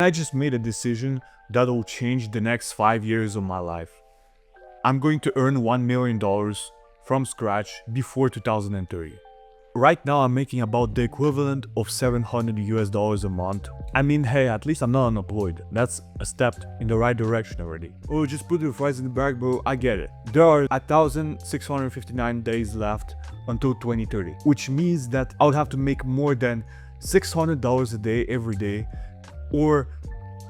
I just made a decision that will change the next 5 years of my life. I'm going to earn $1 million from scratch before 2030. Right now I'm making about the equivalent of $700 a month. I mean, hey, at least I'm not unemployed. That's a step in the right direction already. Oh, just put the fries in the bag, bro. I get it. There are 1,659 days left until 2030, which means that I would have to make more than $600 a day every day, or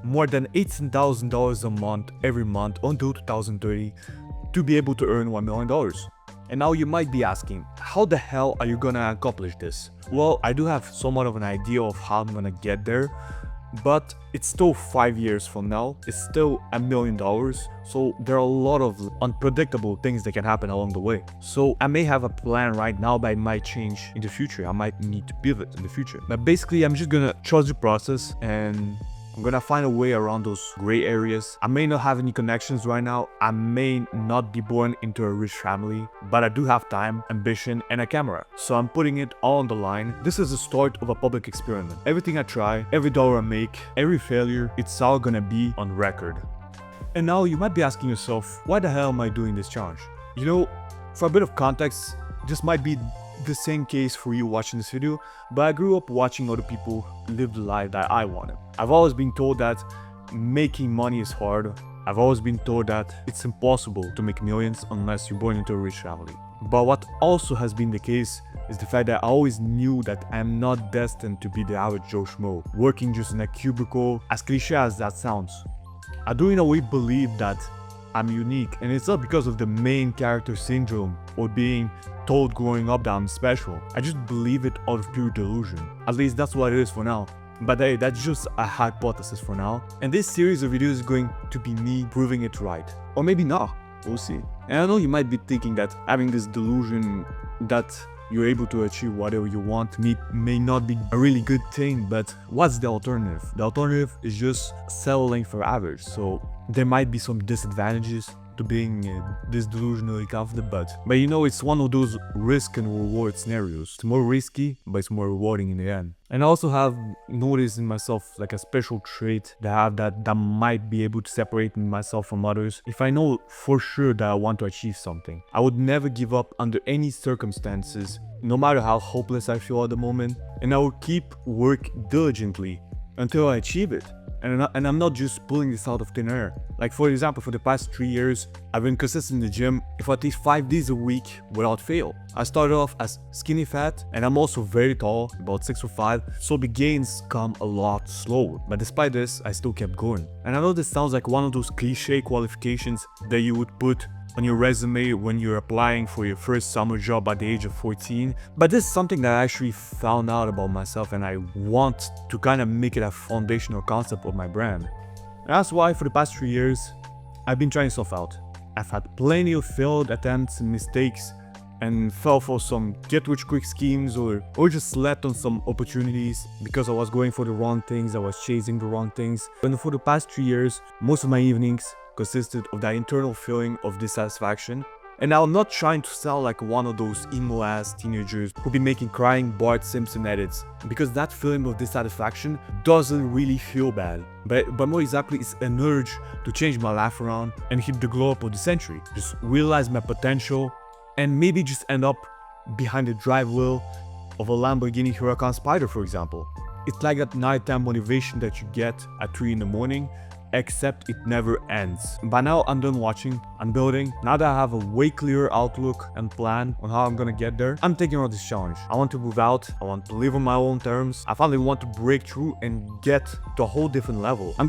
more than $18,000 a month every month until 2030 to be able to earn $1 million. And now you might be asking, how the hell are you gonna accomplish this? Well, I do have somewhat of an idea of how I'm gonna get there, but it's still 5 years from now. It's still $1 million. So there are a lot of unpredictable things that can happen along the way. So I may have a plan right now, but it might change in the future. I might need to pivot in the future. But basically, I'm just gonna trust the process and I'm gonna find a way around those gray areas. I may not have any connections right now. I may not be born into a rich family, but I do have time, ambition, and a camera. So I'm putting it all on the line. This is the start of a public experiment. Everything I try, every dollar I make, every failure, it's all gonna be on record. And now you might be asking yourself, why the hell am I doing this challenge? You know, for a bit of context, this might be the same case for you watching this video, but I grew up watching other people live the life that I wanted. I've always been told that making money is hard. I've always been told that it's impossible to make millions unless you're born into a rich family. But what also has been the case is the fact that I always knew that I'm not destined to be the average Joe Schmo, working just in a cubicle, as cliche as that sounds. I do in a way believe that I'm unique, and it's not because of the main character syndrome or being told growing up that I'm special. I just believe it out of pure delusion. At least that's what it is for now. But hey, that's just a hypothesis for now. And this series of videos is going to be me proving it right. Or maybe not. We'll see. And I know you might be thinking that having this delusion that you're able to achieve whatever you want may not be a really good thing, but what's the alternative? The alternative is just settling for average. So there might be some disadvantages to being this delusionally confident, but you know, it's one of those risk and reward scenarios. It's more risky, but it's more rewarding in the end. And I also have noticed in myself like a special trait that I have that might be able to separate myself from others. If I know for sure that I want to achieve something, I would never give up under any circumstances, no matter how hopeless I feel at the moment, and I will keep work diligently until I achieve it. And I'm not just pulling this out of thin air. Like, for example, for the past 3 years, I've been consistent in the gym for at least 5 days a week without fail. I started off as skinny fat, and I'm also very tall, about 6'5", so the gains come a lot slower. But despite this, I still kept going. And I know this sounds like one of those cliche qualifications that you would put on your resume when you're applying for your first summer job at the age of 14, but this is something that I actually found out about myself, and I want to kind of make it a foundational concept of my brand. And that's why for the past 3 years, I've been trying stuff out. I've had plenty of failed attempts and mistakes, and fell for some get-rich-quick schemes or just slept on some opportunities because I was going for the wrong things, I was chasing the wrong things. And for the past 3 years, most of my evenings consisted of that internal feeling of dissatisfaction. And I'm not trying to sound like one of those emo-ass teenagers who be making crying Bart Simpson edits, because that feeling of dissatisfaction doesn't really feel bad. But more exactly, it's an urge to change my life around and hit the glow up of the century. Just realize my potential and maybe just end up behind the drive wheel of a Lamborghini Huracan Spider, for example. It's like that nighttime motivation that you get at 3 in the morning, except it never ends. By now I'm done watching, I'm building. Now that I have a way clearer outlook and plan on how I'm gonna get there, I'm taking on this challenge. I want to move out, I want to live on my own terms. I finally want to break through and get to a whole different level. I'm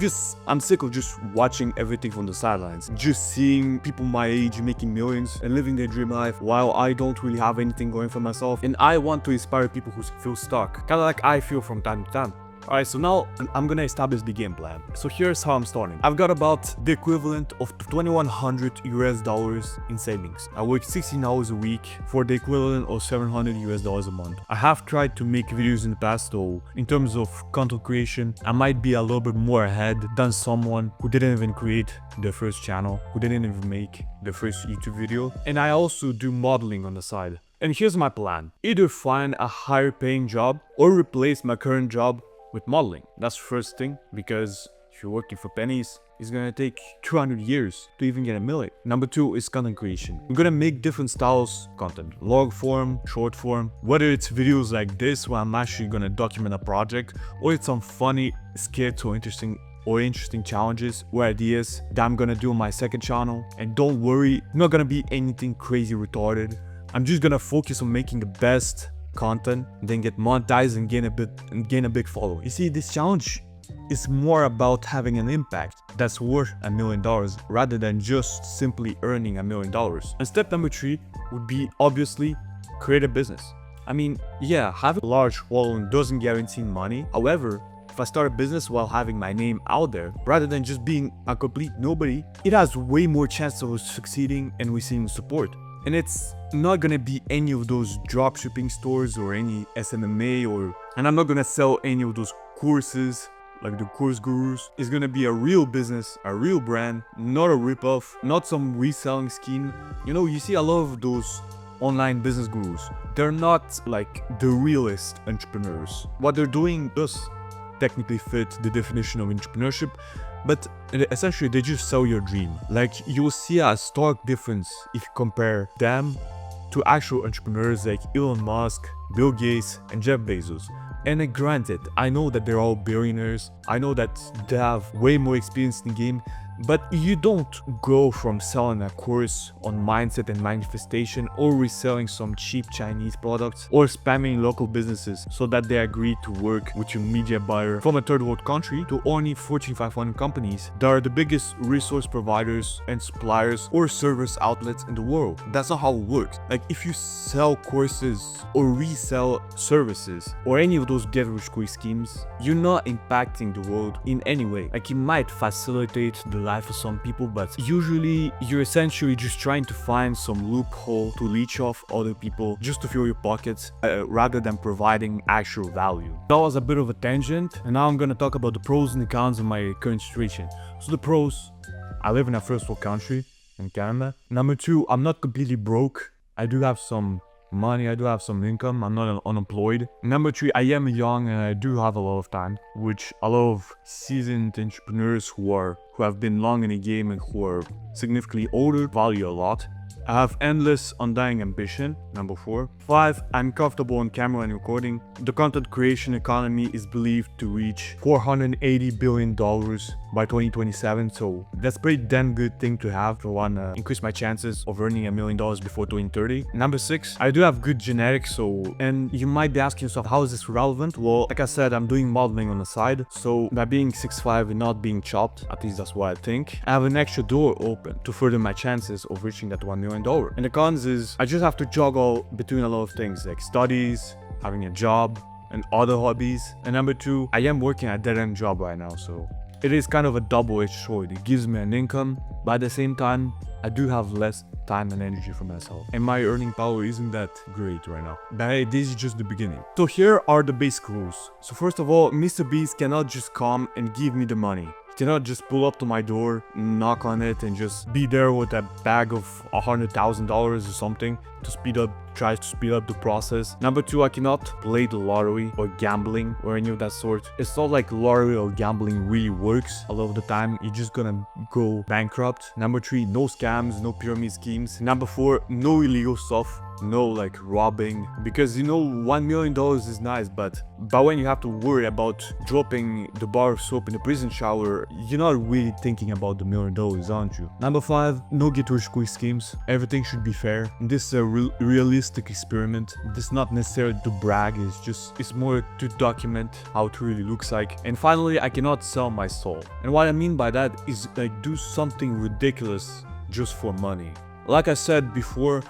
sick of just watching everything from the sidelines, just seeing people my age making millions and living their dream life while I don't really have anything going for myself. And I want to inspire people who feel stuck, kind of like I feel from time to time. Alright, so now I'm gonna establish the game plan. So here's how I'm starting. I've got about the equivalent of $2,100 in savings. I work 16 hours a week for the equivalent of $700 a month. I have tried to make videos in the past, though in terms of content creation, I might be a little bit more ahead than someone who didn't even create their first channel, who didn't even make their first YouTube video. And I also do modeling on the side. And here's my plan. Either find a higher paying job or replace my current job with modeling. That's the first thing, because if you're working for pennies, it's gonna take 200 years to even get a million. Number two is content creation. We're gonna make different styles content, long form, short form, whether it's videos like this where I'm actually gonna document a project, or it's some funny skits or interesting challenges or ideas that I'm gonna do on my second channel. And don't worry, not gonna be anything crazy retarded. I'm just gonna focus on making the best content, then get monetized and gain a big follow. You see, this challenge is more about having an impact that's worth $1 million rather than just simply earning $1 million. And step number three would be obviously create a business. I mean, yeah, having a large following doesn't guarantee money. However, if I start a business while having my name out there, rather than just being a complete nobody, it has way more chance of succeeding and receiving support. And it's not gonna be any of those dropshipping stores or any SMMA and I'm not gonna sell any of those courses like the course gurus. It's gonna be a real business, a real brand, not a ripoff, not some reselling scheme. You know, you see a lot of those online business gurus. They're not like the realist entrepreneurs. What they're doing does technically fit the definition of entrepreneurship, but essentially they just sell your dream. Like, you'll see a stark difference if you compare them to actual entrepreneurs like Elon Musk, Bill Gates, and Jeff Bezos. And granted, I know that they're all billionaires, I know that they have way more experience in the game, but you don't go from selling a course on mindset and manifestation, or reselling some cheap Chinese products, or spamming local businesses so that they agree to work with your media buyer from a third world country, to only Fortune 500 companies that are the biggest resource providers and suppliers or service outlets in the world. That's not how it works. Like, if you sell courses or resell services or any of those get rich quick schemes, you're not impacting the world in any way. Like, you might facilitate the life of some people, but usually you're essentially just trying to find some loophole to leech off other people just to fill your pockets, rather than providing actual value. That was a bit of a tangent, and now I'm gonna talk about the pros and the cons of my current situation. So the pros: I live in a first world country in Canada. Number two, I'm not completely broke. I do have some money, I do have some income, I'm not unemployed. Number three, I am young and I do have a lot of time, which a lot of seasoned entrepreneurs who have been long in the game and who are significantly older value a lot. I have endless undying ambition. Number four. Five, I'm comfortable on camera and recording. The content creation economy is believed to reach $480 billion by 2027, so that's a pretty damn good thing to have if I wanna increase my chances of earning $1 million before 2030. Number six, I do have good genetics, and you might be asking yourself, how is this relevant? Well, like I said, I'm doing modeling on the side, so by being 6'5" and not being chopped, at least that's what I think, I have an extra door open to further my chances of reaching that $1 million. And the cons is, I just have to juggle between a lot of things like studies, having a job, and other hobbies. And number two, I am working a dead-end job right now, so it is kind of a double-edged sword. It gives me an income, but at the same time, I do have less time and energy for myself. And my earning power isn't that great right now. But hey, this is just the beginning. So here are the basic rules. So first of all, Mr. Beast cannot just come and give me the money. He cannot just pull up to my door, knock on it, and just be there with a bag of $100,000 or something to try to speed up the process. Number two, I cannot play the lottery or gambling or any of that sort. It's not like lottery or gambling really works a lot of the time. You're just gonna go bankrupt. Number three, no scams, no pyramid schemes. Number four, no illegal stuff. No like robbing, because you know $1 million is nice, but when you have to worry about dropping the bar of soap in the prison shower, you're not really thinking about the $1 million, aren't you? Number five, no get rich quick schemes. Everything should be fair. This is a realistic experiment. This is not necessarily to brag, it's more to document how it really looks like. And finally, I cannot sell my soul. And what I mean by that is like do something ridiculous just for money. Like I said before,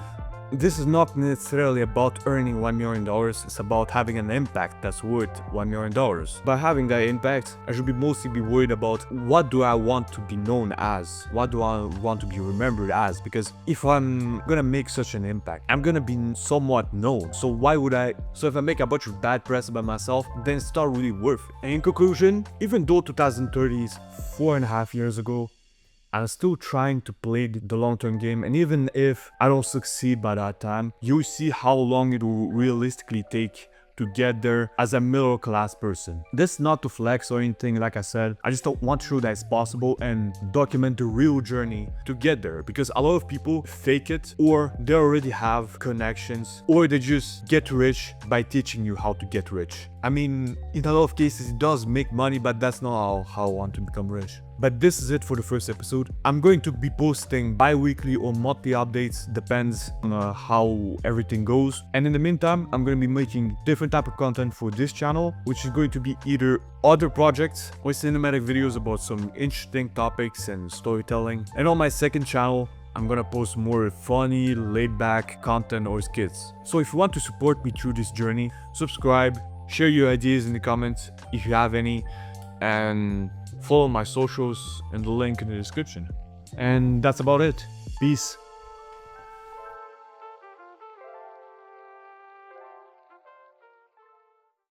this is not necessarily about earning $1 million, it's about having an impact that's worth $1 million. By having that impact, I should mostly be worried about what do I want to be known as? What do I want to be remembered as? Because if I'm gonna make such an impact, I'm gonna be somewhat known. So if I make a bunch of bad press about myself, then it's not really worth it. And in conclusion, even though 2030 is 4.5 years ago, I'm still trying to play the long-term game, and even if I don't succeed by that time, you'll see how long it will realistically take to get there as a middle class person. This is not to flex or anything, like I said. I just don't want to show that it's possible and document the real journey to get there, because a lot of people fake it, or they already have connections, or they just get rich by teaching you how to get rich. I mean, in a lot of cases it does make money, but that's not how I want to become rich. But this is it for the first episode. I'm going to be posting bi-weekly or monthly updates, depends on how everything goes. And in the meantime, I'm going to be making different type of content for this channel, which is going to be either other projects or cinematic videos about some interesting topics and storytelling. And on my second channel, I'm gonna post more funny, laid-back content or skits. So if you want to support me through this journey, subscribe, share your ideas in the comments if you have any, and follow my socials and the link in the description. And that's about it. Peace.